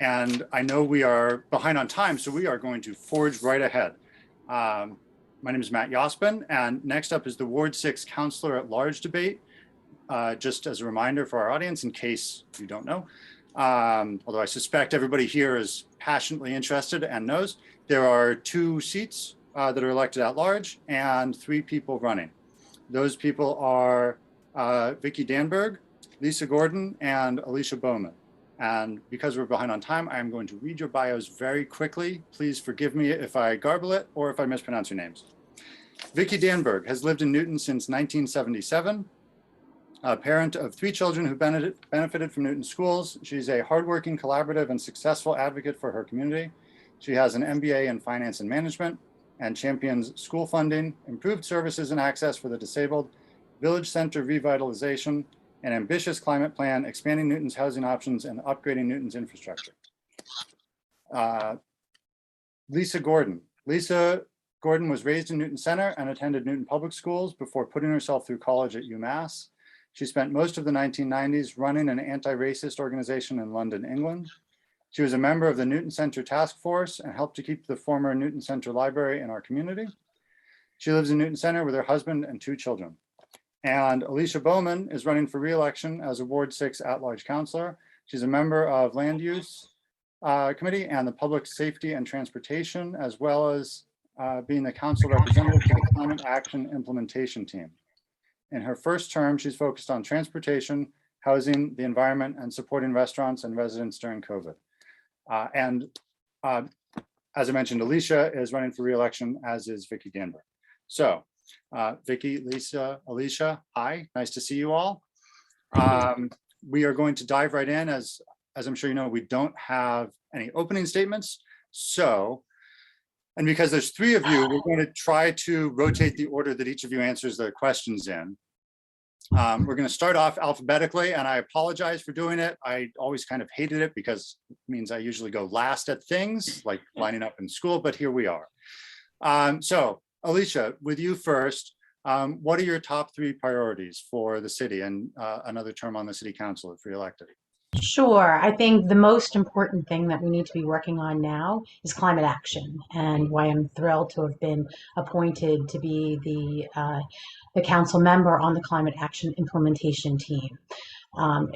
And I know we are behind on time, so we are going to forge right ahead. My name is Matt Yospin, and next up is the Ward 6 Councilor at Large debate. Just as a reminder for our audience, in case you don't know, although I suspect everybody here is passionately interested and knows, there are 2 seats that are elected at large and 3 people running. Those people are Vicki Danberg, Lisa Gordon, and Alicia Bowman. And because we're behind on time, I'm going to read your bios very quickly. Please forgive me if I garble it or if I mispronounce your names. Vicki Danberg has lived in Newton since 1977. A parent of 3 children who benefited from Newton schools. She's a hardworking, collaborative, and successful advocate for her community. She has an MBA in finance and management and champions school funding, improved services and access for the disabled, village center revitalization, an ambitious climate plan, expanding Newton's housing options, and upgrading Newton's infrastructure. Lisa Gordon. Lisa Gordon was raised in Newton Center and attended Newton Public Schools before putting herself through college at UMass. She spent most of the 1990s running an anti-racist organization in London, England. She was a member of the Newton Center Task Force and helped to keep the former Newton Center Library in our community. She lives in Newton Center with her husband and 2 children. And Alicia Bowman is running for re-election as a Ward 6 at-large councilor. She's a member of Land Use Committee and the Public Safety and Transportation, as well as being the council representative to the Climate Action Implementation Team. In her first term, she's focused on transportation, housing, the environment, and supporting restaurants and residents during COVID. As I mentioned, Alicia is running for re-election, as is Vicki Danberg. So Vicki, Lisa, Alicia, hi, nice to see you all. We are going to dive right in. As I'm sure you know, we don't have any opening statements. So, and because there's 3 of you, we're going to try to rotate the order that each of you answers the questions in. We're going to start off alphabetically, and I apologize for doing it. I always kind of hated it because it means I usually go last at things, like lining up in school, but here we are. So, Alicia, with you first, what are your top 3 priorities for the city and another term on the city council if you're elected? Sure. I think the most important thing that we need to be working on now is climate action, and why I'm thrilled to have been appointed to be the council member on the climate action implementation team.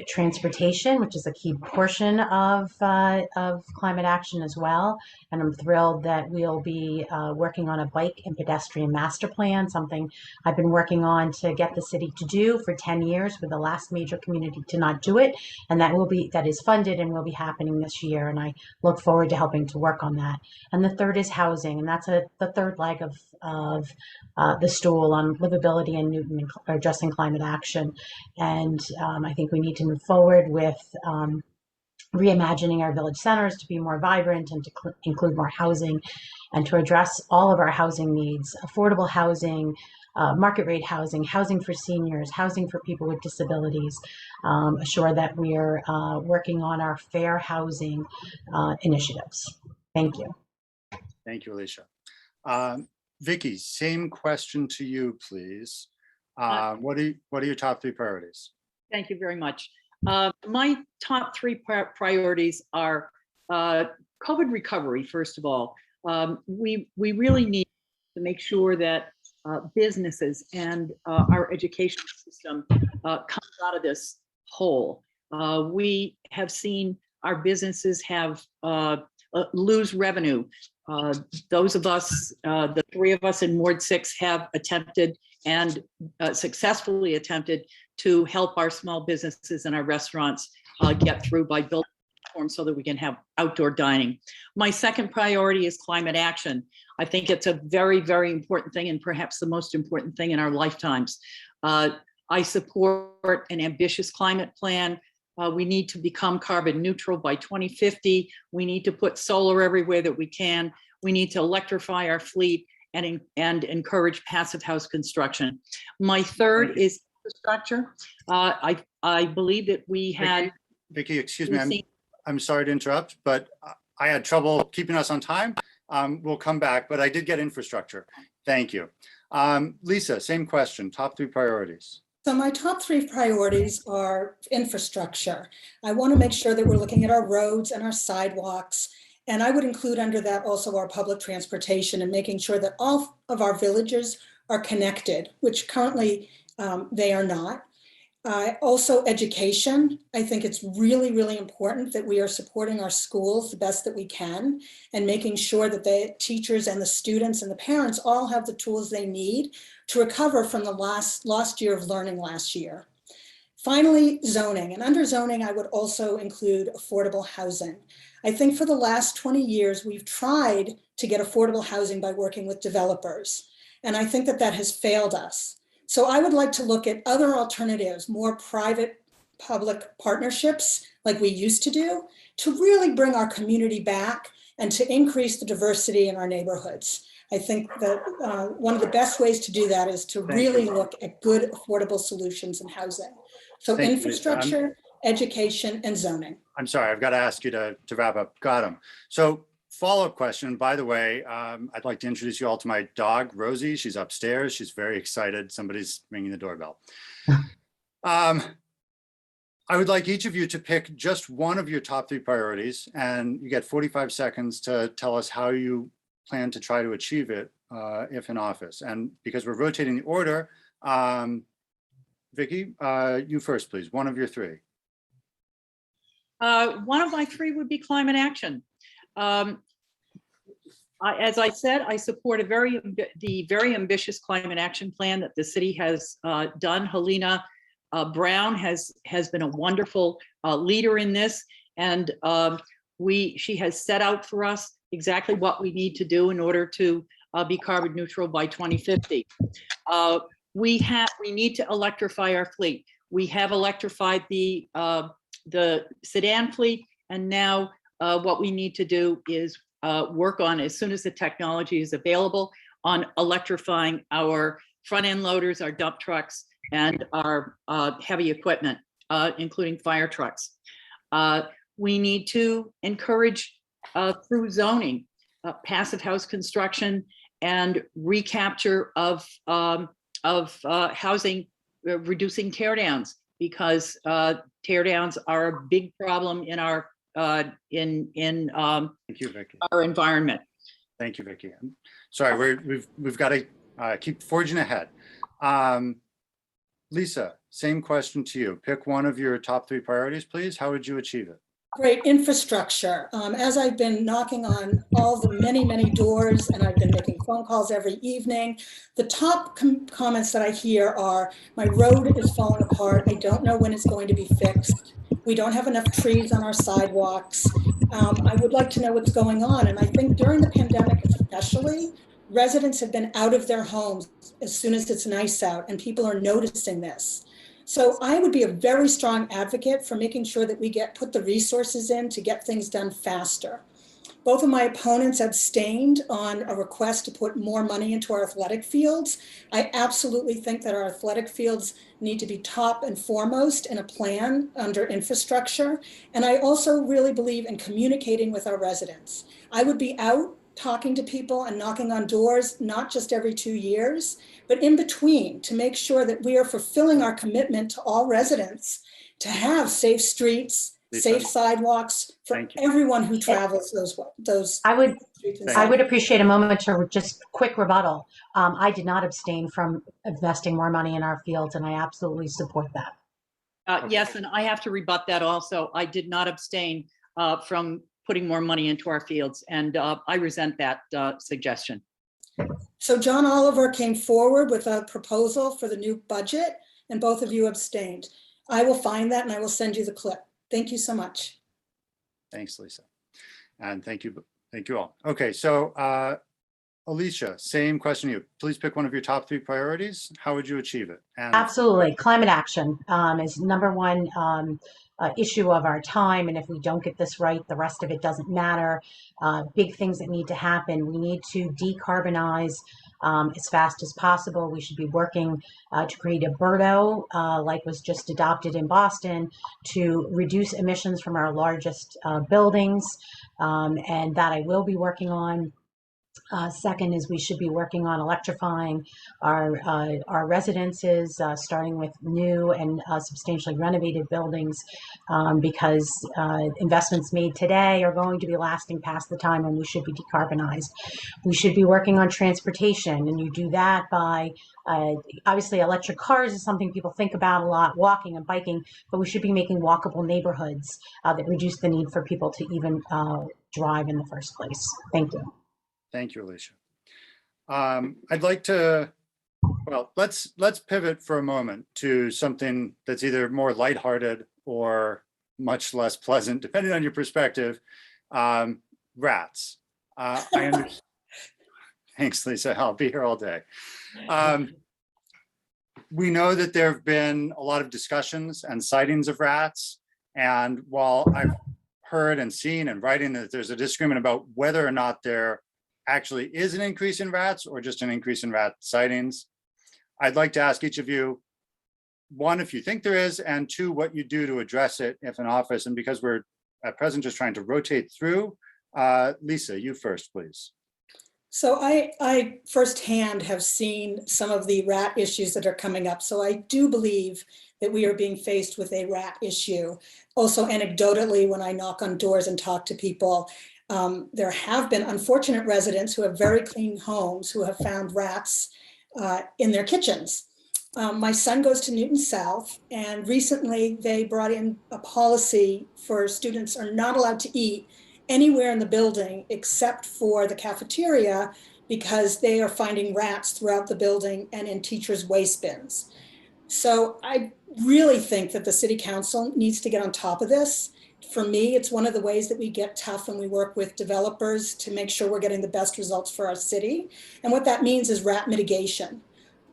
Transportation, which is a key portion of climate action as well. And I'm thrilled that we'll be working on a bike and pedestrian master plan, something I've been working on to get the city to do for 10 years. We're the last major community to not do it. And that is funded and will be happening this year. And I look forward to helping to work on that. And the third is housing. And that's the third leg of the stool on livability in Newton and addressing climate action. And I think we need to move forward with reimagining our village centers to be more vibrant and to include more housing and to address all of our housing needs, affordable housing, market rate housing, housing for seniors, housing for people with disabilities, assure that we are working on our fair housing initiatives. Thank you. Thank you, Alicia. Vicki, same question to you, please. What are your top 3 priorities? Thank you very much. My top 3 priorities are COVID recovery, first of all. We really need to make sure that businesses and our education system comes out of this hole. We have seen our businesses have lose revenue. Those of us, the 3 of us in Ward 6 have attempted and successfully attempted to help our small businesses and our restaurants get through by building platforms so that we can have outdoor dining. My second priority is climate action. I think it's a very, very important thing and perhaps the most important thing in our lifetimes. I support an ambitious climate plan. We need to become carbon neutral by 2050. We need to put solar everywhere that we can. We need to electrify our fleet and encourage passive house construction. My third is infrastructure. I believe that we had— Vicki, excuse me, I'm sorry to interrupt, but I had trouble keeping us on time. We'll come back, but I did get infrastructure. Thank you. Lisa, same question, top 3 priorities. So my top three priorities are infrastructure. I want to make sure that we're looking at our roads and our sidewalks. And I would include under that also our public transportation and making sure that all of our villages are connected, which currently they are not. Also education. I think it's really, really important that we are supporting our schools the best that we can and making sure that the teachers and the students and the parents all have the tools they need to recover from the lost year of learning last year. Finally, zoning. And under zoning, I would also include affordable housing. I think for the last 20 years, we've tried to get affordable housing by working with developers. And I think that that has failed us. So I would like to look at other alternatives, more private-public partnerships like we used to do, to really bring our community back and to increase the diversity in our neighborhoods. I think that one of the best ways to do that is to really look at good, affordable solutions in housing. So infrastructure, education, and zoning. I'm sorry, I've got to ask you to wrap up. Got him. So follow-up question, by the way, I'd like to introduce you all to my dog, Rosie. She's upstairs. She's very excited. Somebody's ringing the doorbell. I would like each of you to pick just one of your top three priorities, and you get 45 seconds to tell us how you plan to try to achieve it if in office. And because we're rotating the order, Vicki, you first, please. One of your three. One of my three would be climate action. As I said, I support the very ambitious climate action plan that the city has done. Helena Brown has been a wonderful leader in this, and she has set out for us exactly what we need to do in order to be carbon neutral by 2050. We need to electrify our fleet. We have electrified the sedan fleet, and now what we need to do is work on, as soon as the technology is available, on electrifying our front end loaders, our dump trucks, and our heavy equipment, including fire trucks. We need to encourage through zoning, passive house construction, and recapture of housing, reducing tear downs, because tear downs are a big problem in our Thank you, Vicki. our environment. Thank you, Vicki. Sorry, we've got to keep forging ahead. Lisa, same question to you. Pick one of your top three priorities, please. How would you achieve it? Great. Infrastructure. As I've been knocking on all the many, many doors, and I've been making phone calls every evening, the top comments that I hear are, my road is falling apart. I don't know when it's going to be fixed. We don't have enough trees on our sidewalks. I would like to know what's going on. And I think during the pandemic especially, residents have been out of their homes as soon as it's nice out, and people are noticing this. So I would be a very strong advocate for making sure that we put the resources in to get things done faster. Both of my opponents abstained on a request to put more money into our athletic fields. I absolutely think that our athletic fields need to be top and foremost in a plan under infrastructure. And I also really believe in communicating with our residents. I would be out talking to people and knocking on doors, not just every 2 years, but in between, to make sure that we are fulfilling our commitment to all residents to have safe streets, safe sidewalks for everyone who travels those. I would appreciate a moment to just quick rebuttal. I did not abstain from investing more money in our fields, and I absolutely support that. Yes, and I have to rebut that also. I did not abstain from putting more money into our fields, and I resent that suggestion. So John Oliver came forward with a proposal for the new budget, and both of you abstained. I will find that and I will send you the clip. Thank you so much. Thanks, Lisa. And thank you all. Okay, so Alicia, same question to you. Please pick one of your top three priorities. How would you achieve it? And absolutely. Climate action is number one issue of our time. And if we don't get this right, the rest of it doesn't matter. Big things that need to happen. We need to decarbonize as fast as possible. We should be working to create a BERDO, like was just adopted in Boston, to reduce emissions from our largest buildings. And that I will be working on. Second is we should be working on electrifying our residences, starting with new and substantially renovated buildings, because investments made today are going to be lasting past the time when we should be decarbonized. We should be working on transportation, and you do that by obviously electric cars is something people think about a lot, walking and biking, but we should be making walkable neighborhoods that reduce the need for people to even drive in the first place. Thank you. Thank you, Alicia. I'd like to, well, let's pivot for a moment to something that's either more lighthearted or much less pleasant, depending on your perspective. Rats. I understand. Thanks, Lisa. I'll be here all day. We know that there have been a lot of discussions and sightings of rats. And while I've heard and seen and writing that there's a disagreement about whether or not there actually is an increase in rats or just an increase in rat sightings, I'd like to ask each of you, one, if you think there is, and two, what you do to address it if in office. And because we're at present just trying to rotate through, Lisa, you first, please. So I firsthand have seen some of the rat issues that are coming up. So I do believe that we are being faced with a rat issue. Also anecdotally, when I knock on doors and talk to people, there have been unfortunate residents who have very clean homes who have found rats in their kitchens. My son goes to Newton South, and recently they brought in a policy for students are not allowed to eat anywhere in the building except for the cafeteria because they are finding rats throughout the building and in teachers' waste bins. So I really think that the city council needs to get on top of this. For me, it's one of the ways that we get tough when we work with developers to make sure we're getting the best results for our city. And what that means is rat mitigation.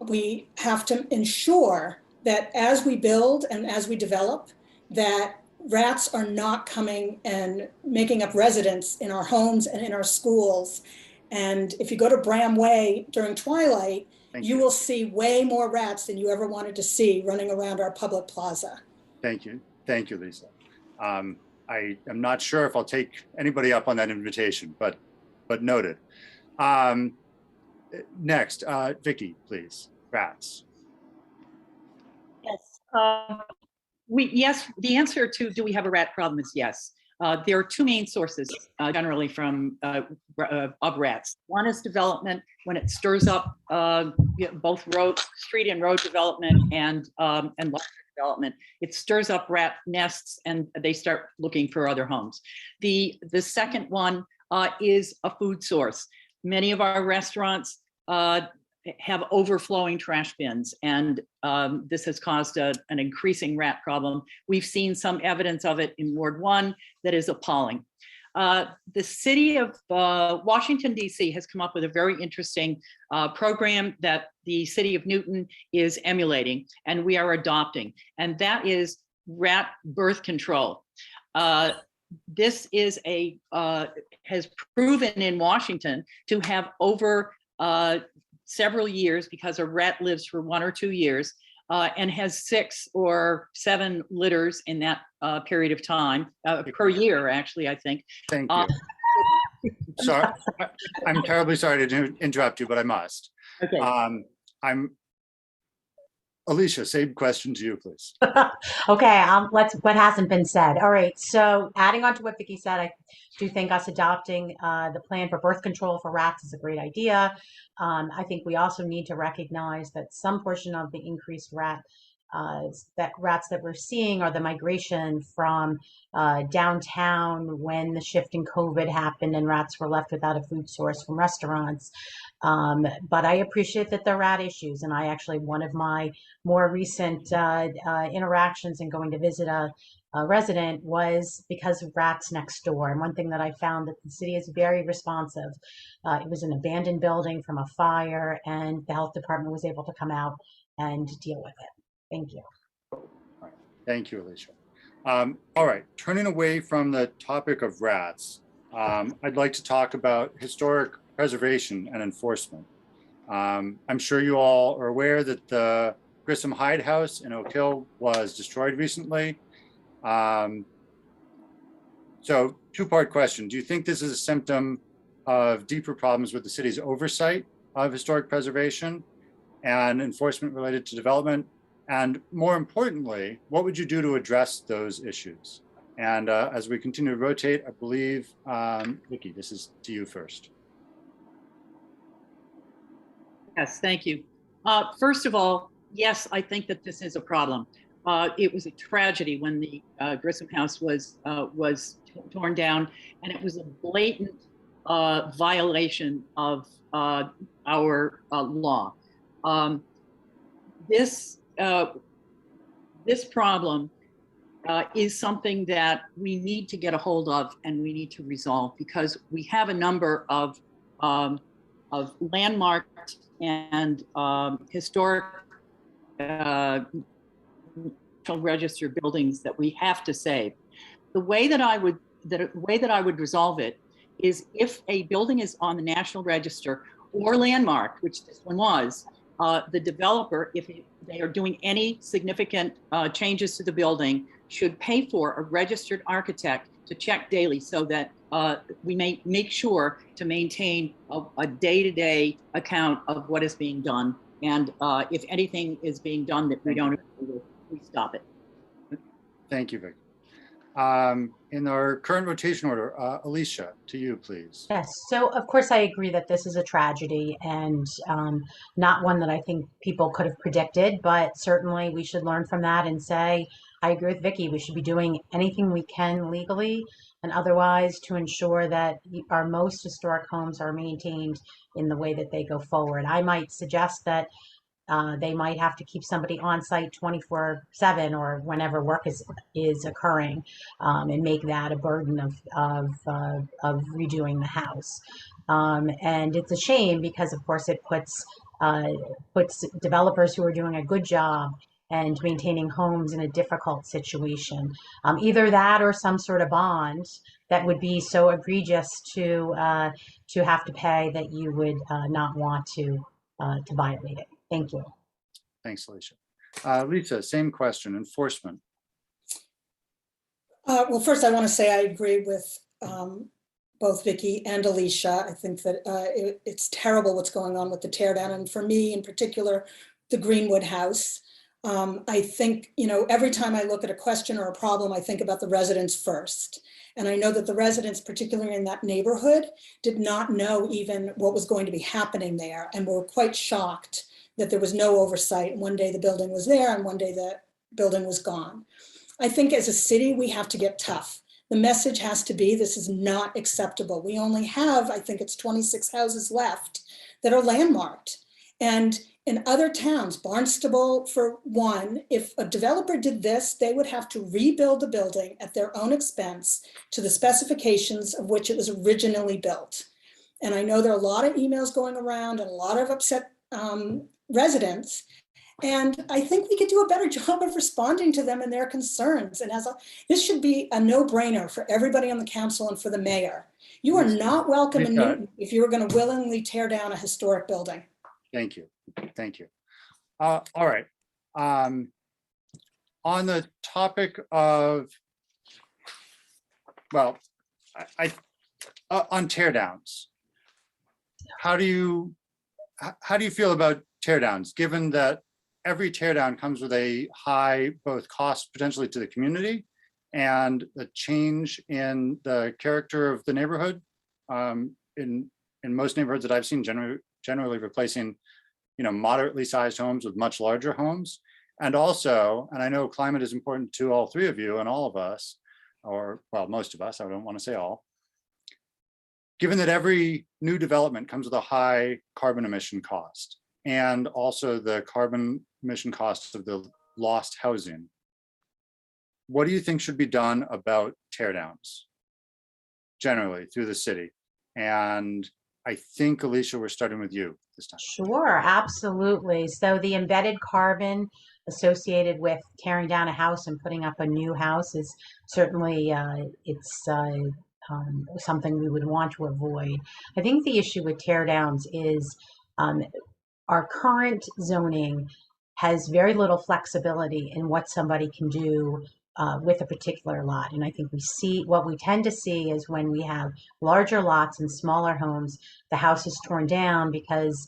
We have to ensure that as we build and as we develop, that rats are not coming and making up residence in our homes and in our schools. And if you go to Bram Way during twilight, you will see way more rats than you ever wanted to see running around our public plaza. Thank you. Thank you, Lisa. I am not sure if I'll take anybody up on that invitation, but noted. Next, Vicky, please. Rats. Yes. Yes, the answer to do we have a rat problem is yes. There are two main sources generally from of rats. One is development when it stirs up both street and road development and large development. It stirs up rat nests and they start looking for other homes. The second one is a food source. Many of our restaurants have overflowing trash bins, and this has caused an increasing rat problem. We've seen some evidence of it in Ward 1 that is appalling. The city of Washington, D.C. has come up with a very interesting program that the city of Newton is emulating and we are adopting, and that is rat birth control. This is has proven in Washington to have over several years, because a rat lives for 1 or 2 years and has 6 or 7 litters in that period of time per year, actually, I think. Thank you. Sorry, I'm terribly sorry to interrupt you, but I must. Okay. Alicia, same question to you, please. Okay, let's what hasn't been said. All right, so adding on to what Vicki said, I do think us adopting the plan for birth control for rats is a great idea. I think we also need to recognize that some portion of the increased rats that we're seeing are the migration from downtown when the shift in COVID happened and rats were left without a food source from restaurants. But I appreciate that there are rat issues, and I actually, one of my more recent interactions in going to visit a resident was because of rats next door. And one thing that I found that the city is very responsive. It was an abandoned building from a fire, and the health department was able to come out and deal with it. Thank you. Thank you, Alicia. All right, turning away from the topic of rats, I'd like to talk about historic preservation and enforcement. I'm sure you all are aware that the Grissom Hyde House in Oak Hill was destroyed recently. So two-part question. Do you think this is a symptom of deeper problems with the city's oversight of historic preservation and enforcement related to development? And more importantly, what would you do to address those issues? And as we continue to rotate, I believe, Vicki, this is to you first. Yes, thank you. First of all, yes, I think that this is a problem. It was a tragedy when the Grissom House was torn down, and it was a blatant violation of our law. This problem is something that we need to get a hold of and we need to resolve, because we have a number of landmarked and historic register buildings that we have to save. The way that I would resolve it is, if a building is on the National Register or landmarked, which this one was, the developer, if they are doing any significant changes to the building, should pay for a registered architect to check daily, so that we may make sure to maintain a day-to-day account of what is being done. And if anything is being done that we don't approve, we stop it. Thank you, Vic. In our current rotation order, Alicia, to you, please. Yes, so of course I agree that this is a tragedy, and not one that I think people could have predicted, but certainly we should learn from that and say, I agree with Vicki, we should be doing anything we can legally and otherwise to ensure that our most historic homes are maintained in the way that they go forward. I might suggest that they might have to keep somebody on site 24/7 or whenever work is occurring, and make that a burden of redoing the house. And it's a shame because, of course, it puts developers who are doing a good job and maintaining homes in a difficult situation. Either that or some sort of bond that would be so egregious to have to pay that you would not want to violate it. Thank you. Thanks, Alicia. Lisa, same question, enforcement. Well, first I want to say I agree with both Vicki and Alicia. I think that it's terrible what's going on with the tear down. And for me in particular, the Greenwood House. I think, every time I look at a question or a problem, I think about the residents first. And I know that the residents, particularly in that neighborhood, did not know even what was going to be happening there, and were quite shocked that there was no oversight. One day the building was there and one day the building was gone. I think as a city, we have to get tough. The message has to be, this is not acceptable. We only have, I think it's 26 houses left that are landmarked. And in other towns, Barnstable for one, if a developer did this, they would have to rebuild the building at their own expense to the specifications of which it was originally built. And I know there are a lot of emails going around and a lot of upset residents. And I think we could do a better job of responding to them and their concerns. And this should be a no-brainer for everybody on the council and for the mayor. You are not welcome in Newton if you were going to willingly tear down a historic building. Thank you. Thank you. All right. On the topic of, well, on tear downs, how do you feel about tear downs, given that every tear down comes with a high both cost potentially to the community and a change in the character of the neighborhood? In most neighborhoods that I've seen, generally replacing moderately sized homes with much larger homes. And also, and I know climate is important to all three of you and all of us, or well, most of us, I don't want to say all. Given that every new development comes with a high carbon emission cost, and also the carbon emission costs of the lost housing, what do you think should be done about tear downs generally through the city? And I think, Alicia, we're starting with you this time. Sure, absolutely. So the embedded carbon associated with tearing down a house and putting up a new house is certainly something we would want to avoid. I think the issue with tear downs is our current zoning has very little flexibility in what somebody can do with a particular lot. And I think what we tend to see is when we have larger lots and smaller homes, the house is torn down because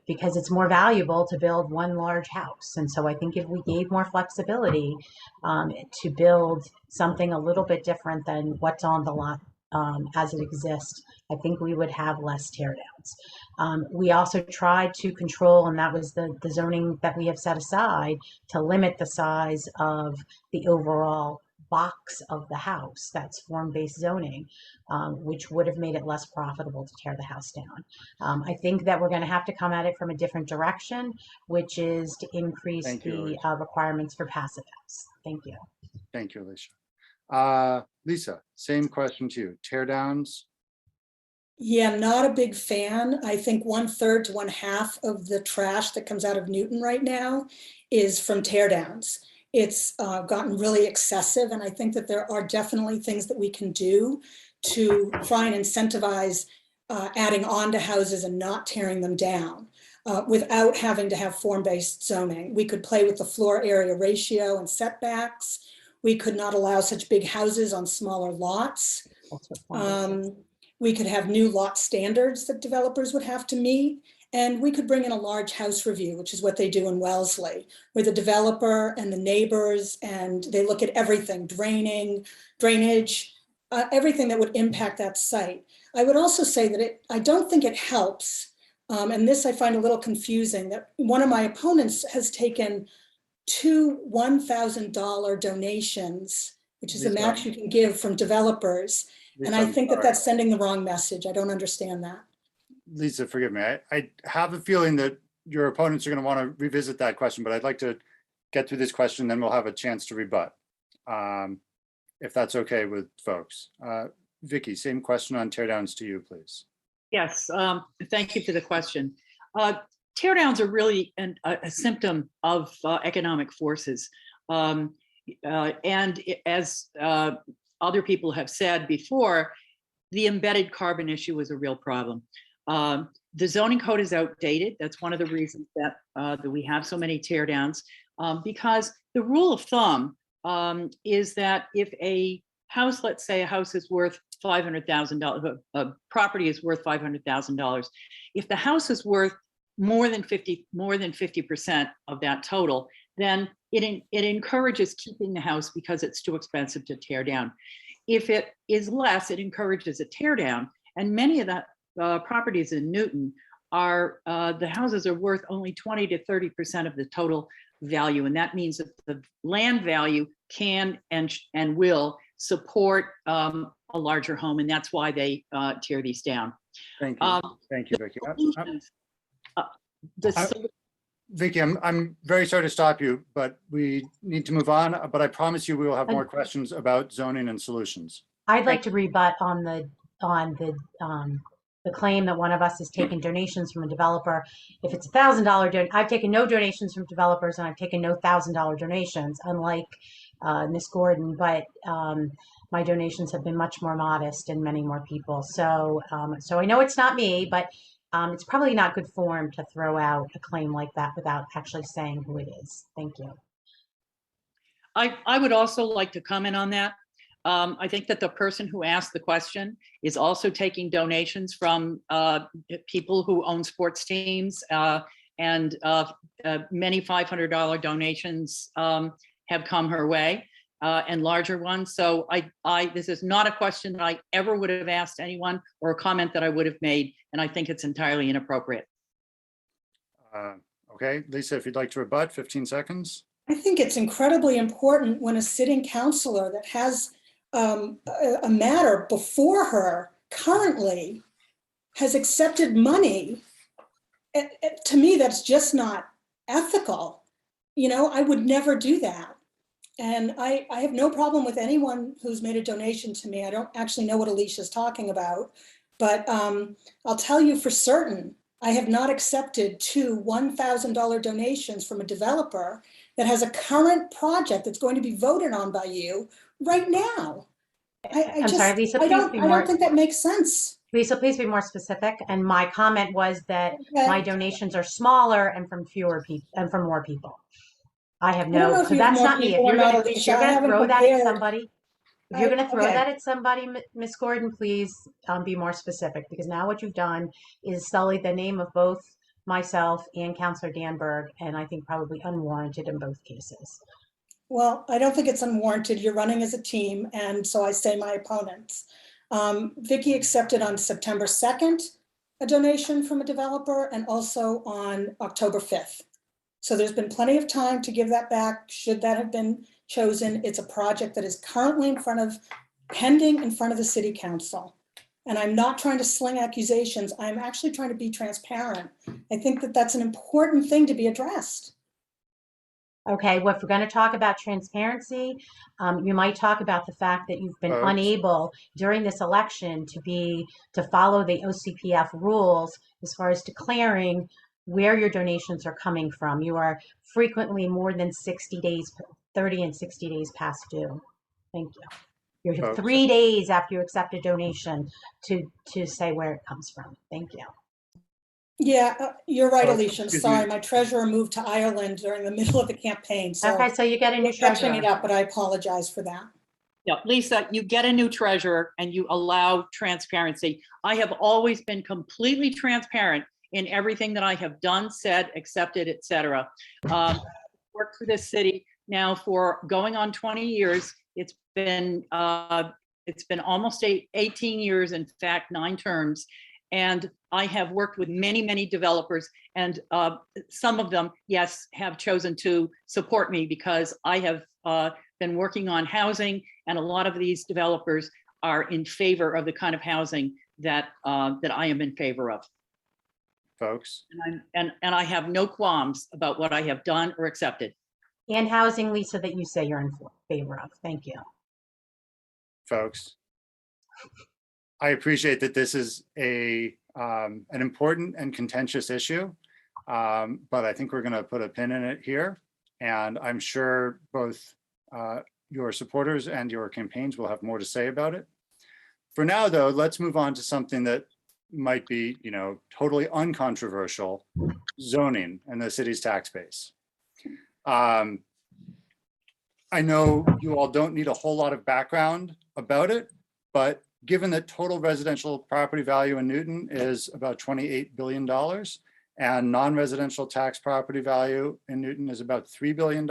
it's more valuable to build one large house. And so I think if we gave more flexibility to build something a little bit different than what's on the lot as it exists, I think we would have less teardowns. We also tried to control, and that was the zoning that we have set aside, to limit the size of the overall box of the house. That's form-based zoning, which would have made it less profitable to tear the house down. I think that we're going to have to come at it from a different direction, which is to increase Thank you, the Alicia. requirements for passive house. Thank you. Thank you, Alicia. Lisa, same question to you. Tear downs? Yeah, not a big fan. I think 1/3 to 1/2 of the trash that comes out of Newton right now is from tear downs. It's gotten really excessive, and I think that there are definitely things that we can do to try and incentivize adding on to houses and not tearing them down without having to have form-based zoning. We could play with the floor area ratio and setbacks. We could not allow such big houses on smaller lots. That's what form-based is. We could have new lot standards that developers would have to meet. And we could bring in a large house review, which is what they do in Wellesley, where the developer and the neighbors, and they look at everything, drainage, everything that would impact that site. I would also say that I don't think it helps, and this I find a little confusing, that one of my opponents has taken 2 $1,000 donations, which is the max you can give from developers. And I think that that's sending the wrong message. I don't understand that. Lisa, forgive me. I have a feeling that your opponents are going to want to revisit that question, but I'd like to get through this question, then we'll have a chance to rebut, if that's okay with folks. Vicky, same question on tear downs to you, please. Yes, thank you for the question. Tear downs are really a symptom of economic forces. And as other people have said before, the embedded carbon issue is a real problem. The zoning code is outdated. That's one of the reasons that we have so many tear downs, because the rule of thumb is that if a house, let's say a house is worth $500,000, a property is worth $500,000. If the house is worth more than 50% of that total, then it encourages keeping the house because it's too expensive to tear down. If it is less, it encourages a tear down. And many of the properties in Newton are, the houses are worth only 20 to 30% of the total value. And that means that the land value can and will support a larger home. And that's why they tear these down. Thank you. Thank you, Vicky. Vicky, I'm very sorry to stop you, but we need to move on. But I promise you we will have more questions about zoning and solutions. I'd like to rebut on the claim that one of us has taken donations from a developer. If it's $1,000, I've taken no donations from developers, and I've taken no $1,000 donations, unlike Ms. Gordon. But my donations have been much more modest and many more people. So I know it's not me, but it's probably not good form to throw out a claim like that without actually saying who it is. Thank you. I would also like to comment on that. I think that the person who asked the question is also taking donations from people who own sports teams, and many $500 donations have come her way, and larger ones. So this is not a question that I ever would have asked anyone, or a comment that I would have made, and I think it's entirely inappropriate. Okay, Lisa, if you'd like to rebut, 15 seconds. I think it's incredibly important when a sitting councilor that has a matter before her currently has accepted money. To me, that's just not ethical. You know, I would never do that. And I have no problem with anyone who's made a donation to me. I don't actually know what Alicia's talking about, but I'll tell you for certain, I have not accepted 2 $1,000 donations from a developer that has a current project that's going to be voted on by you right now. I'm sorry, Lisa, I don't think that makes sense. Lisa, please be more specific. And my comment was that my donations are smaller and from fewer people and from more people. I have I don't know no, if so you have that's more not me. people or not, Alicia. I haven't Throw that at compared. somebody, if you're gonna throw Okay. that at somebody, Ms. Gordon, please be more specific, because now what you've done is sully the name of both myself and Councilor Danberg, and I think probably unwarranted in both cases. Well, I don't think it's unwarranted. You're running as a team, and so I say my opponents. Vicky accepted on September 2nd a donation from a developer, and also on October 5th. So there's been plenty of time to give that back, should that have been chosen. It's a project that is currently pending in front of the city council. And I'm not trying to sling accusations. I'm actually trying to be transparent. I think that that's an important thing to be addressed. Okay, well, if we're going to talk about transparency, you might talk about the fact that you've been unable during this election to follow the OCPF rules as far as declaring where your donations are coming from. You are frequently more than 60 days, 30 and 60 days past due. Thank you. You have 3 days after you accept a donation to say where it comes from. Thank you. Yeah, you're right, Alicia. I'm sorry. My treasurer moved to Ireland during the middle of the campaign. So okay, so you get a new treasurer. Catching it up, but I apologize for that. Yeah, Lisa, you get a new treasurer and you allow transparency. I have always been completely transparent in everything that I have done, said, accepted, etc. Worked for this city now for going on 20 years. It's been almost 18 years, in fact, 9 terms. And I have worked with many, many developers, and some of them, yes, have chosen to support me because I have been working on housing, and a lot of these developers are in favor of the kind of housing that I am in favor of. Folks. And I have no qualms about what I have done or accepted. And housing, Lisa, that you say you're in favor of. Thank you. Folks, I appreciate that this is an important and contentious issue, but I think we're going to put a pin in it here. And I'm sure both your supporters and your campaigns will have more to say about it. For now, though, let's move on to something that might be, totally uncontroversial: zoning and the city's tax base. I know you all don't need a whole lot of background about it, but given that total residential property value in Newton is about $28 billion and non-residential tax property value in Newton is about $3 billion,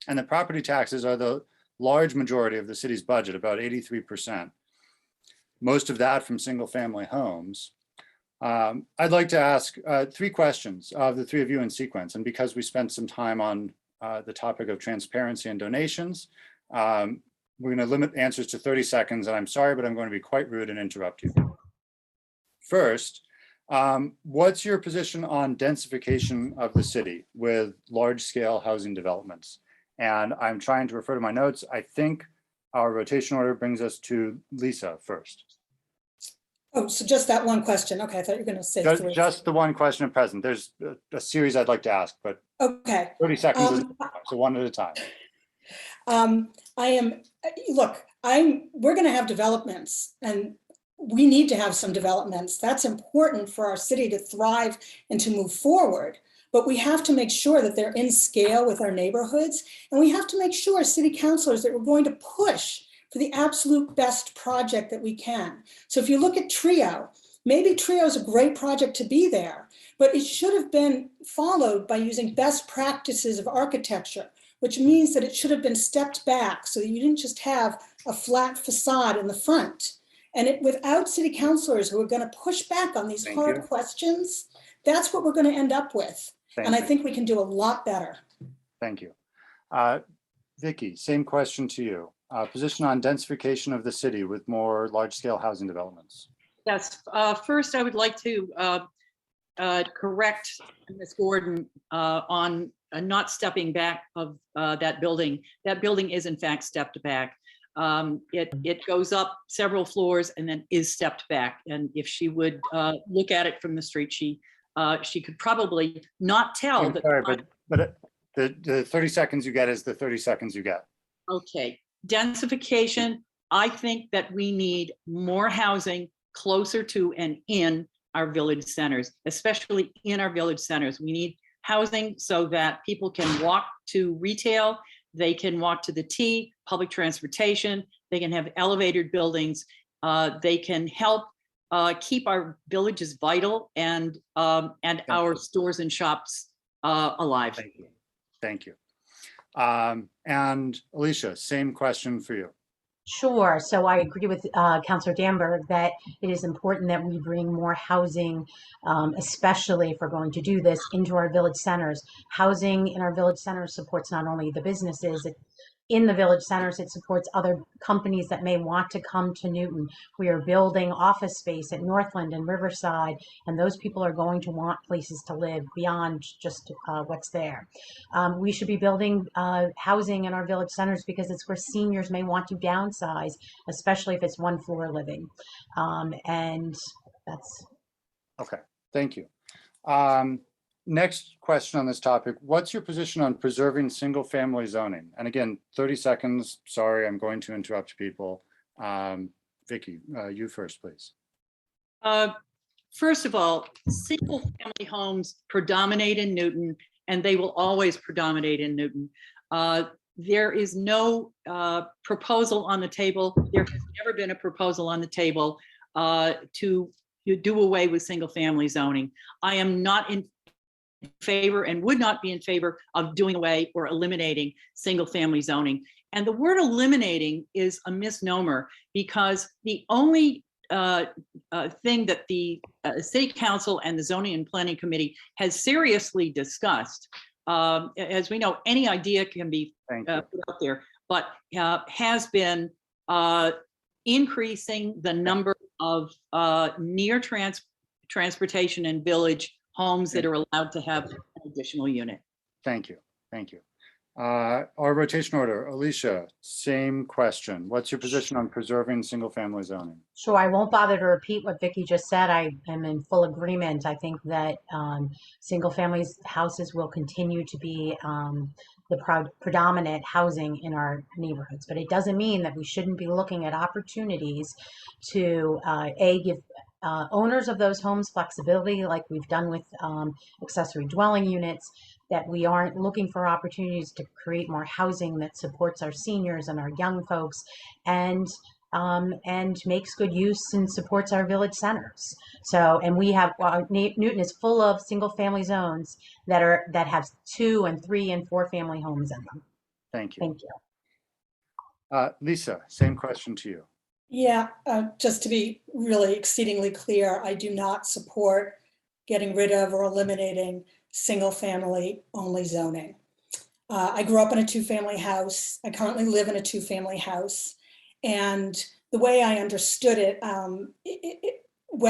and the property taxes are the large majority of the city's budget, about 83%, most of that from single family homes, I'd like to ask 3 questions of the 3 of you in sequence. And because we spent some time on the topic of transparency and donations, we're going to limit answers to 30 seconds. And I'm sorry, but I'm going to be quite rude and interrupt you. First, what's your position on densification of the city with large-scale housing developments? And I'm trying to refer to my notes. I think our rotation order brings us to Lisa first. Oh, so just that one question. Okay, I thought you were going to say 3. Just the one question at present. There's a series I'd like to ask, but okay. 30 seconds is so one at a time. We're going to have developments, and we need to have some developments. That's important for our city to thrive and to move forward. But we have to make sure that they're in scale with our neighborhoods. And we have to make sure as city councilors that we're going to push for the absolute best project that we can. So if you look at Trio, maybe Trio is a great project to be there, but it should have been followed by using best practices of architecture, which means that it should have been stepped back so that you didn't just have a flat facade in the front. And without city councilors who are going to push back on these hard questions, that's what we're going to end up with. And I think we can do a lot better. Thank you. Vicky, same question to you. Position on densification of the city with more large-scale housing developments. Yes. First, I would like to correct Ms. Gordon on not stepping back of that building. That building is in fact stepped back. It goes up several floors and then is stepped back. And if she would look at it from the street, she could probably not tell. Sorry, but the 30 seconds you get is the 30 seconds you get. Okay. Densification, I think that we need more housing closer to and in our village centers, especially in our village centers. We need housing so that people can walk to retail, they can walk to the T, public transportation, they can have elevated buildings, they can help keep our villages vital and our stores and shops alive. Thank you. Thank you. And Alicia, same question for you. Sure. So I agree with Councilor Danberg that it is important that we bring more housing, especially if we're going to do this, into our village centers. Housing in our village centers supports not only the businesses in the village centers, it supports other companies that may want to come to Newton. We are building office space at Northland and Riverside, and those people are going to want places to live beyond just what's there. We should be building housing in our village centers because it's where seniors may want to downsize, especially if it's one floor living. And that's. Okay, thank you. Next question on this topic. What's your position on preserving single family zoning? And again, 30 seconds. Sorry, I'm going to interrupt people. Vicky, you first, please. First of all, single family homes predominate in Newton, and they will always predominate in Newton. There is no proposal on the table. There has never been a proposal on the table to do away with single family zoning. I am not in favor and would not be in favor of doing away or eliminating single family zoning. And the word eliminating is a misnomer because the only thing that the City Council and the Zoning and Planning Committee has seriously discussed, as we know, any idea can be put out there, but has been increasing the number of near transportation and village homes that are allowed to have an additional unit. Thank you. Thank you. Our rotation order, Alicia, same question. What's your position on preserving single family zoning? Sure, I won't bother to repeat what Vicky just said. I am in full agreement. I think that single family houses will continue to be the predominant housing in our neighborhoods, but it doesn't mean that we shouldn't be looking at opportunities to give owners of those homes flexibility like we've done with accessory dwelling units, that we aren't looking for opportunities to create more housing that supports our seniors and our young folks and makes good use and supports our village centers. So, and we have, Newton is full of single family zones that have 2 and 3 and 4 family homes in them. Thank you. Thank you. Lisa, same question to you. Yeah, just to be really exceedingly clear, I do not support getting rid of or eliminating single family only zoning. I grew up in a 2-family house. I currently live in a 2-family house. And the way I understood it,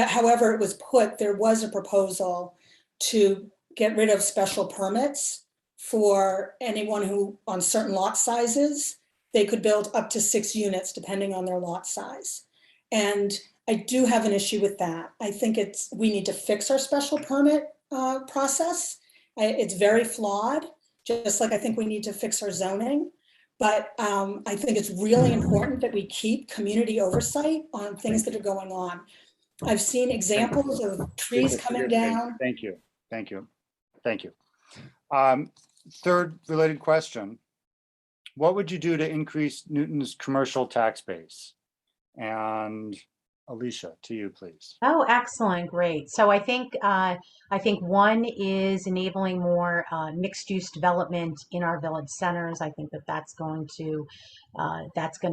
however it was put, there was a proposal to get rid of special permits for anyone who, on certain lot sizes, they could build up to 6 units depending on their lot size. And I do have an issue with that. I think we need to fix our special permit process. It's very flawed, just like I think we need to fix our zoning. But I think it's really important that we keep community oversight on things that are going on. I've seen examples of trees coming down. Thank you. Thank you. Thank you. Third related question. What would you do to increase Newton's commercial tax base? And Alicia, to you, please. Oh, excellent, great. So I think one is enabling more mixed-use development in our village centers. I think that's going to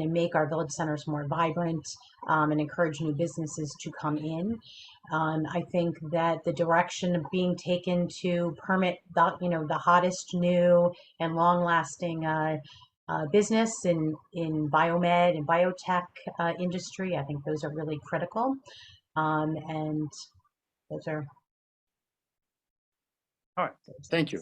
make our village centers more vibrant and encourage new businesses to come in. I think that the direction being taken to permit the hottest new and long-lasting business in biomed and biotech industry. I think those are really critical. And those are. All right, thank you.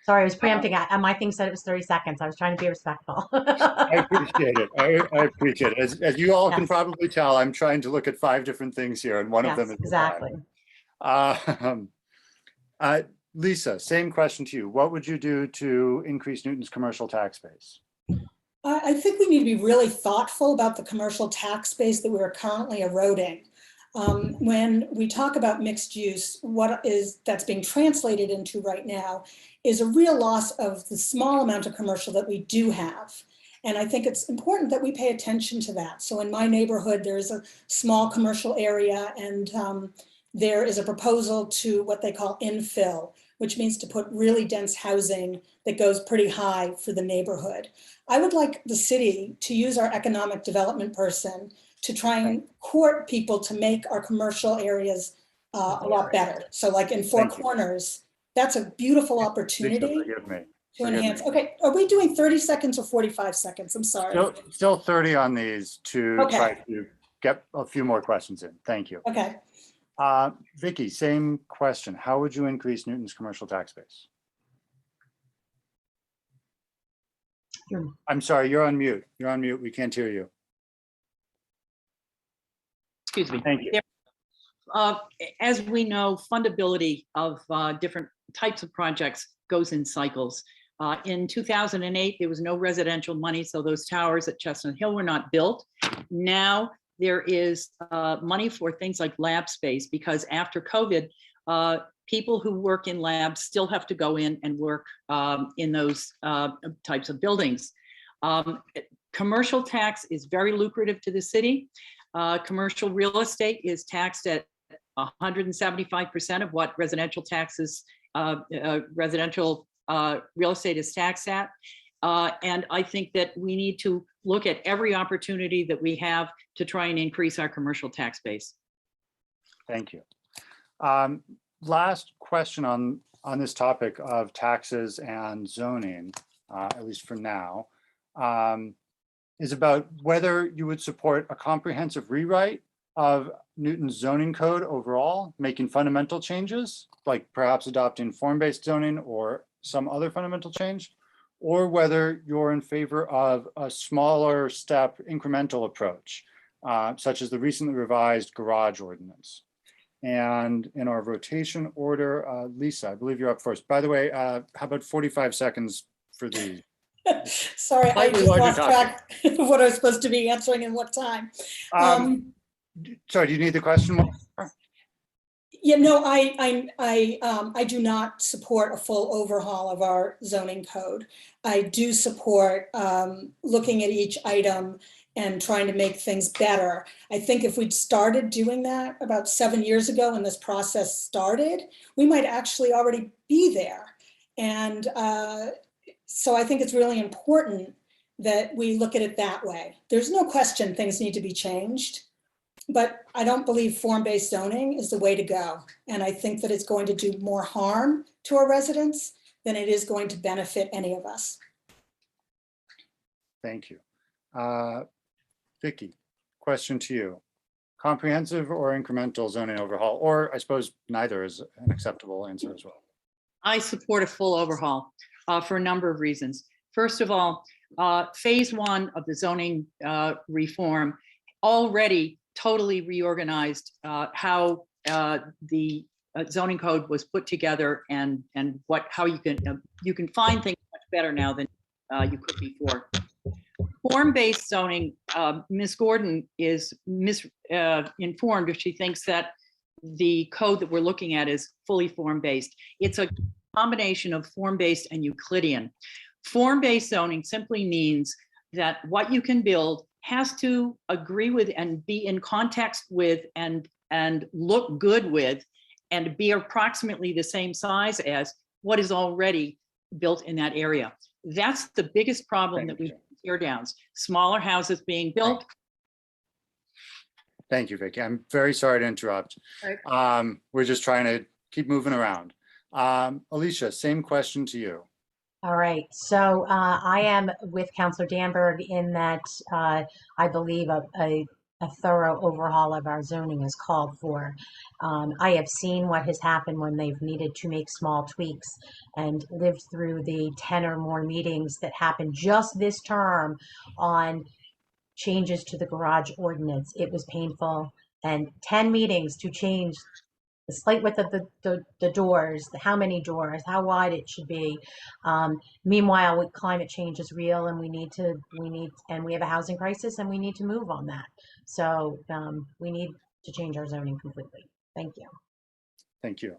Sorry, I was preempting. My thing said it was 30 seconds. I was trying to be respectful. I appreciate it. I appreciate it. As you all can probably tell, I'm trying to look at 5 different things here, and one of them is exactly. Lisa, same question to you. What would you do to increase Newton's commercial tax base? I think we need to be really thoughtful about the commercial tax base that we're currently eroding. When we talk about mixed use, that's being translated into right now is a real loss of the small amount of commercial that we do have. And I think it's important that we pay attention to that. So in my neighborhood, there's a small commercial area, and there is a proposal to what they call infill, which means to put really dense housing that goes pretty high for the neighborhood. I would like the city to use our economic development person to try and court people to make our commercial areas a lot better. So like in Four Corners, that's a beautiful opportunity Forgive me. to enhance. Okay, are we doing 30 seconds or 45 seconds? I'm sorry. Still 30 on these to Okay. try to get a few more questions in. Thank you. Okay. Vicky, same question. How would you increase Newton's commercial tax base? I'm sorry, you're on mute. You're on mute. We can't hear you. Excuse me. Thank you. As we know, fundability of different types of projects goes in cycles. In 2008, there was no residential money, so those towers at Chestnut Hill were not built. Now there is money for things like lab space, because after COVID, people who work in labs still have to go in and work in those types of buildings. Commercial tax is very lucrative to the city. Commercial real estate is taxed at 175% of what residential taxes, residential real estate is taxed at. And I think that we need to look at every opportunity that we have to try and increase our commercial tax base. Thank you. Last question on this topic of taxes and zoning, at least for now, is about whether you would support a comprehensive rewrite of Newton's zoning code overall, making fundamental changes, like perhaps adopting form-based zoning or some other fundamental change, or whether you're in favor of a smaller step incremental approach, such as the recently revised garage ordinance. And in our rotation order, Lisa, I believe you're up first. By the way, how about 45 seconds for these? Sorry, I just lost track of what I was supposed to be answering and what time. Sorry, do you need the question more? Yeah, no, I do not support a full overhaul of our zoning code. I do support looking at each item and trying to make things better. I think if we'd started doing that about 7 years ago when this process started, we might actually already be there. And so I think it's really important that we look at it that way. There's no question things need to be changed, but I don't believe form-based zoning is the way to go. And I think that it's going to do more harm to our residents than it is going to benefit any of us. Thank you. Vicky, question to you. Comprehensive or incremental zoning overhaul, or I suppose neither is an acceptable answer as well. I support a full overhaul for a number of reasons. First of all, phase one of the zoning reform already totally reorganized how the zoning code was put together and how you can find things much better now than you could before. Form-based zoning, Ms. Gordon is misinformed if she thinks that the code that we're looking at is fully form-based. It's a combination of form-based and Euclidean. Form-based zoning simply means that what you can build has to agree with and be in context with and look good with and be approximately the same size as what is already built in that area. That's the biggest problem that we have tear downs, smaller houses being built. Thank you, Vicky. I'm very sorry to interrupt. Right. We're just trying to keep moving around. Alicia, same question to you. All right, so I am with Councilor Danberg in that I believe a thorough overhaul of our zoning is called for. I have seen what has happened when they've needed to make small tweaks and lived through the 10 or more meetings that happened just this term on changes to the garage ordinance. It was painful, and 10 meetings to change the slight width of the doors, how many doors, how wide it should be. Meanwhile, with climate change is real, and we have a housing crisis, and we need to move on that. So we need to change our zoning completely. Thank you. Thank you.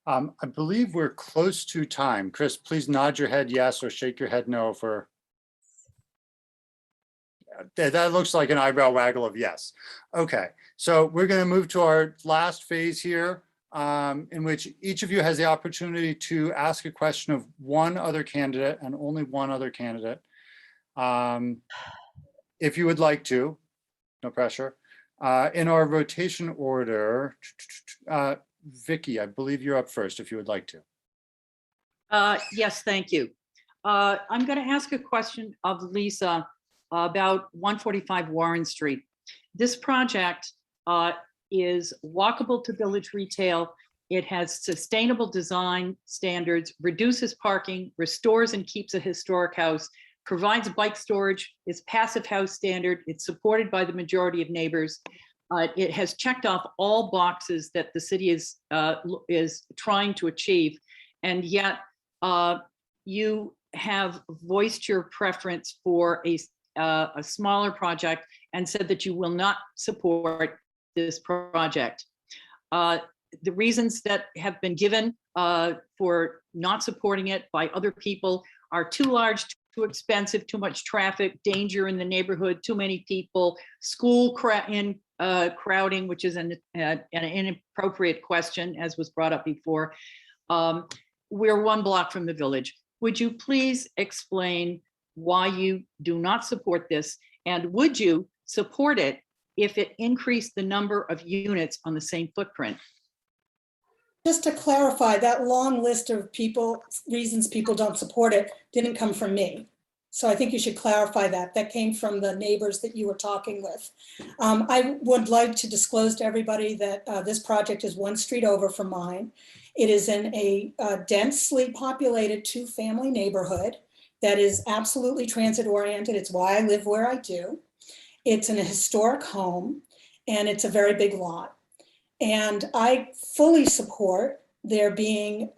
I believe we're close to time. Chris, please nod your head yes or shake your head no for. That looks like an eyebrow waggle of yes. Okay, so we're going to move to our last phase here, in which each of you has the opportunity to ask a question of one other candidate and only one other candidate. If you would like to, no pressure. In our rotation order, Vicky, I believe you're up first if you would like to. Yes, thank you. I'm going to ask a question of Lisa about 145 Warren Street. This project is walkable to village retail. It has sustainable design standards, reduces parking, restores and keeps a historic house, provides bike storage, is passive house standard. It's supported by the majority of neighbors. It has checked off all boxes that the city is trying to achieve. And yet you have voiced your preference for a smaller project and said that you will not support this project. The reasons that have been given for not supporting it by other people are too large, too expensive, too much traffic, danger in the neighborhood, too many people, school crowding, which is an inappropriate question, as was brought up before. We're 1 block from the village. Would you please explain why you do not support this? And would you support it if it increased the number of units on the same footprint? Just to clarify, that long list of reasons people don't support it didn't come from me. So I think you should clarify that. That came from the neighbors that you were talking with. I would like to disclose to everybody that this project is 1 street over from mine. It is in a densely populated 2-family neighborhood that is absolutely transit oriented. It's why I live where I do. It's in a historic home, and it's a very big lot. And I fully support there being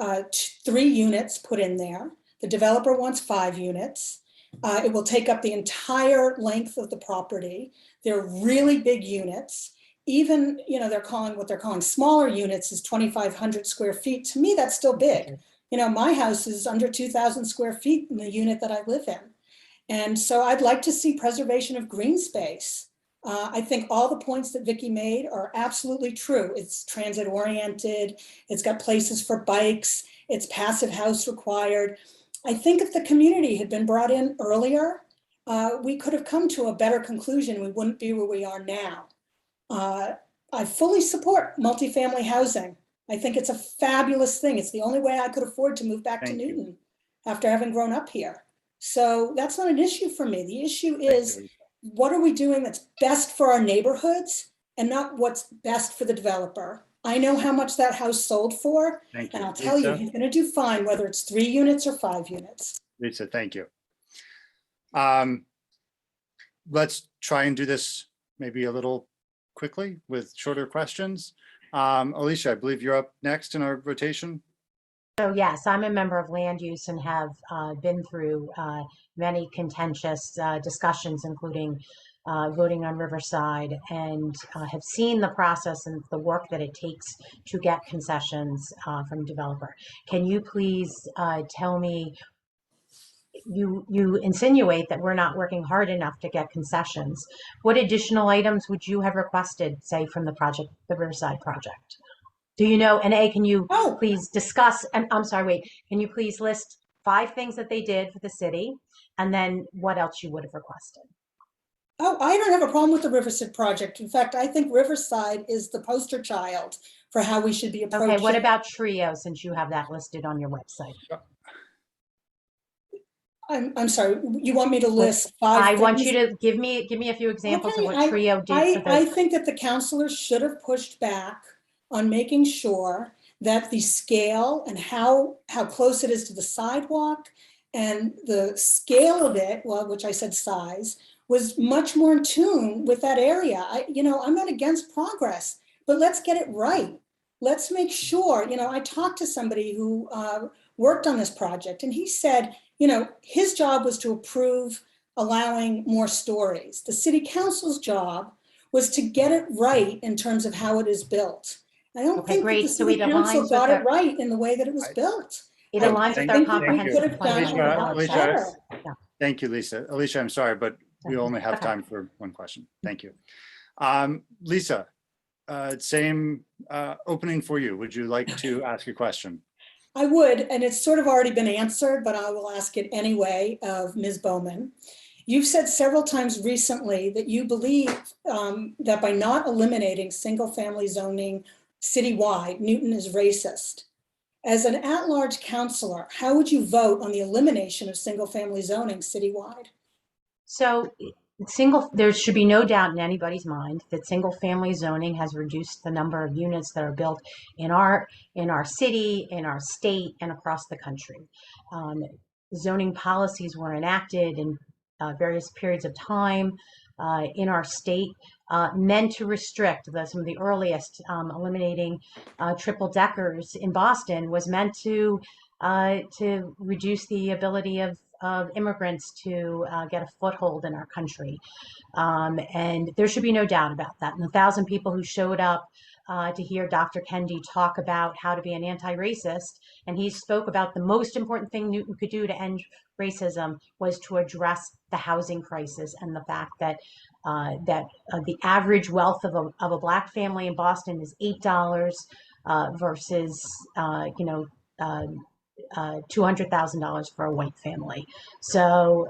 3 units put in there. The developer wants 5 units. It will take up the entire length of the property. They're really big units. Even, they're calling what they're calling smaller units is 2,500 square feet. To me, that's still big. My house is under 2,000 square feet in the unit that I live in. And so I'd like to see preservation of green space. I think all the points that Vicky made are absolutely true. It's transit oriented. It's got places for bikes. It's passive house required. I think if the community had been brought in earlier, we could have come to a better conclusion. We wouldn't be where we are now. I fully support multifamily housing. I think it's a fabulous thing. It's the only way I could afford to move back to Newton after having grown up here. So that's not an issue for me. The issue is, what are we doing that's best for our neighborhoods and not what's best for the developer? I know how much that house sold for, and I'll tell you, he's going to do fine, whether it's 3 units or 5 units. Lisa, thank you. Let's try and do this maybe a little quickly with shorter questions. Alicia, I believe you're up next in our rotation. So yes, I'm a member of land use and have been through many contentious discussions, including voting on Riverside, and have seen the process and the work that it takes to get concessions from developer. Can you please tell me, you insinuate that we're not working hard enough to get concessions. What additional items would you have requested, say, from the Riverside project? Do you know, and can you please discuss, and I'm sorry, wait, can you please list 5 things that they did for the city, and then what else you would have requested? Oh, I don't have a problem with the Riverside project. In fact, I think Riverside is the poster child for how we should be approaching. Okay, what about Trio, since you have that listed on your website? I'm sorry, you want me to list 5 I things? want you to give me a few examples of what Trio did for the... I think that the councilors should have pushed back on making sure that the scale and how close it is to the sidewalk and the scale of it, well, which I said size, was much more in tune with that area. I'm not against progress, but let's get it right. let's make sure, I talked to somebody who worked on this project, and he said, his job was to approve allowing more stories. The city council's job was to get it right in terms of how it is built. I don't Okay, think that great. the So city it council aligns got with it right in the way that it was built. It I aligns with thank our you. comprehensive Thank you. plan. Alicia, and all Alicia, that. Yeah. Thank you, Lisa. Alicia, I'm sorry, but we only have Okay. time for one question. Thank you. Lisa, same opening for you. Would you like to ask a question? I would, and it's sort of already been answered, but I will ask it anyway of Ms. Bowman. You've said several times recently that you believe that by not eliminating single-family zoning citywide, Newton is racist. As an at-large councilor, how would you vote on the elimination of single-family zoning citywide? So there should be no doubt in anybody's mind that single family zoning has reduced the number of units that are built in our city, in our state, and across the country. Zoning policies were enacted in various periods of time in our state, meant to restrict some of the earliest. Eliminating triple deckers in Boston was meant to reduce the ability of immigrants to get a foothold in our country. And there should be no doubt about that. And the 1,000 people who showed up to hear Dr. Kendi talk about how to be an anti-racist, and he spoke about the most important thing Newton could do to end racism was to address the housing crisis and the fact that the average wealth of a Black family in Boston is $8 versus $200,000 for a white family. So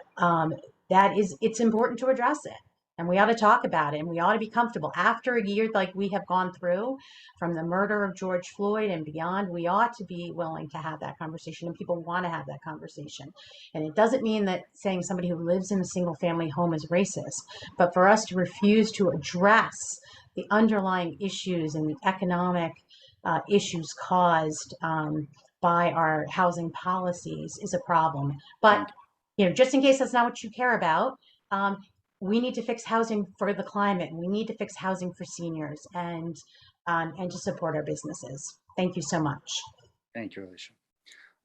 it's important to address it. And we ought to talk about it, and we ought to be comfortable. After a year like we have gone through from the murder of George Floyd and beyond, we ought to be willing to have that conversation, and people want to have that conversation. And it doesn't mean that saying somebody who lives in a single family home is racist, but for us to refuse to address the underlying issues and the economic issues caused by our housing policies is a problem. But just in case that's not what you care about, we need to fix housing for the climate. We need to fix housing for seniors and to support our businesses. Thank you so much. Thank you, Alicia.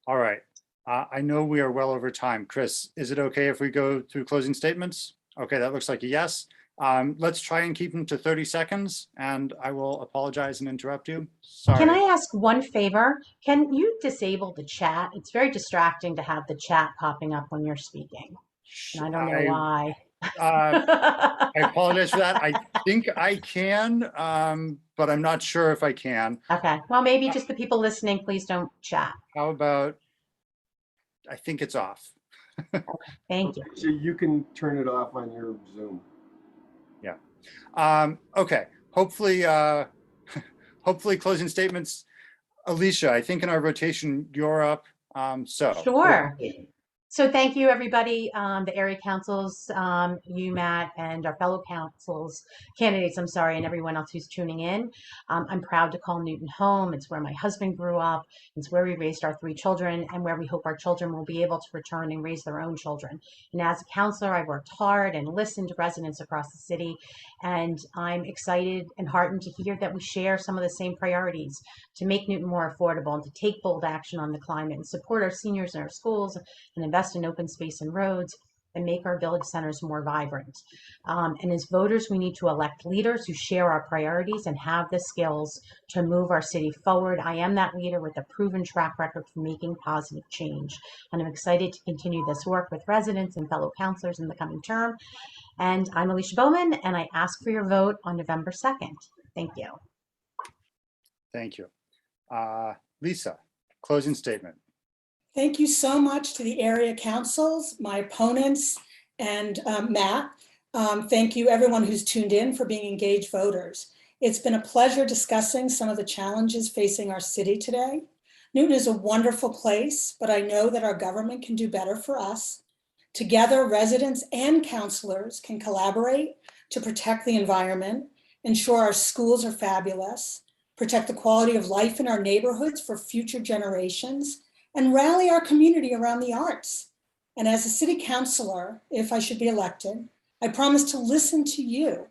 All right. I know we are well over time. Chris, is it okay if we go through closing statements? Okay, that looks like a yes. Let's try and keep them to 30 seconds, and I will apologize and interrupt you. Sorry. Can I ask one favor? Can you disable the chat? It's very distracting to have the chat popping up when you're speaking. And I don't know why. I apologize for that. I think I can, but I'm not sure if I can. Okay. Well, maybe just the people listening, please don't chat. How about, I think it's off. Okay, thank you. So you can turn it off on your Zoom. Yeah. Okay. Hopefully, hopefully closing statements. Alicia, I think in our rotation, you're up. Sure. So thank you, everybody, the area councils, you, Matt, and our fellow candidates, and everyone else who's tuning in. I'm proud to call Newton home. It's where my husband grew up. It's where we raised our 3 children and where we hope our children will be able to return and raise their own children. And as a counselor, I've worked hard and listened to residents across the city. And I'm excited and heartened to hear that we share some of the same priorities to make Newton more affordable and to take bold action on the climate and support our seniors in our schools and invest in open space and roads and make our village centers more vibrant. And as voters, we need to elect leaders who share our priorities and have the skills to move our city forward. I am that leader with a proven track record for making positive change. And I'm excited to continue this work with residents and fellow councilors in the coming term. And I'm Alicia Bowman, and I ask for your vote on November 2nd. Thank you. Thank you. Lisa, closing statement. Thank you so much to the area councils, my opponents, and Matt. Thank you everyone who's tuned in for being engaged voters. It's been a pleasure discussing some of the challenges facing our city today. Newton is a wonderful place, but I know that our government can do better for us. Together, residents and councilors can collaborate to protect the environment, ensure our schools are fabulous, protect the quality of life in our neighborhoods for future generations, and rally our community around the arts. And as a city councilor, if I should be elected, I promise to listen to you.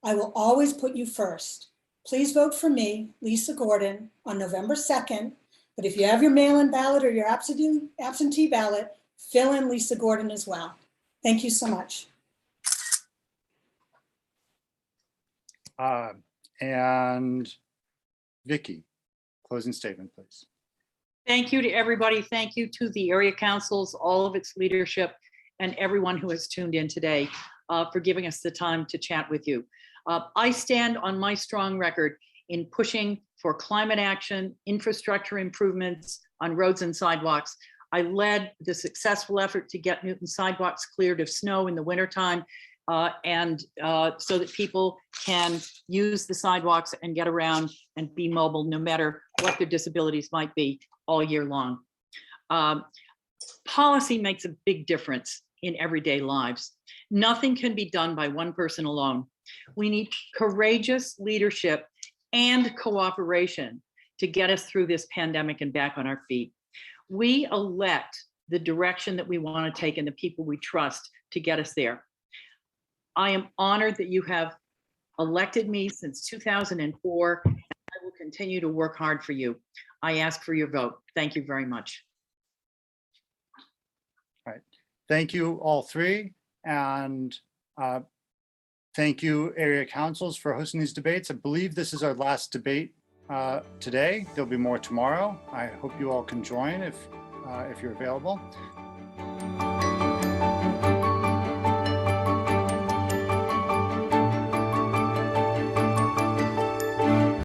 I will always put you first. please vote for me, Lisa Gordon, on November 2nd. But if you have your mail-in ballot or your absentee ballot, fill in Lisa Gordon as well. Thank you so much. And Vicky, closing statement, please. Thank you to everybody. Thank you to the area councils, all of its leadership, and everyone who has tuned in today for giving us the time to chat with you. I stand on my strong record in pushing for climate action, infrastructure improvements on roads and sidewalks. I led the successful effort to get Newton sidewalks cleared of snow in the wintertime so that people can use the sidewalks and get around and be mobile no matter what their disabilities might be all year long. Policy makes a big difference in everyday lives. Nothing can be done by one person alone. We need courageous leadership and cooperation to get us through this pandemic and back on our feet. We elect the direction that we want to take and the people we trust to get us there. I am honored that you have elected me since 2004, and I will continue to work hard for you. I ask for your vote. Thank you very much. All right. Thank you, all three. And thank you, area councils, for hosting these debates. I believe this is our last debate today. There'll be more tomorrow. I hope you all can join if you're available.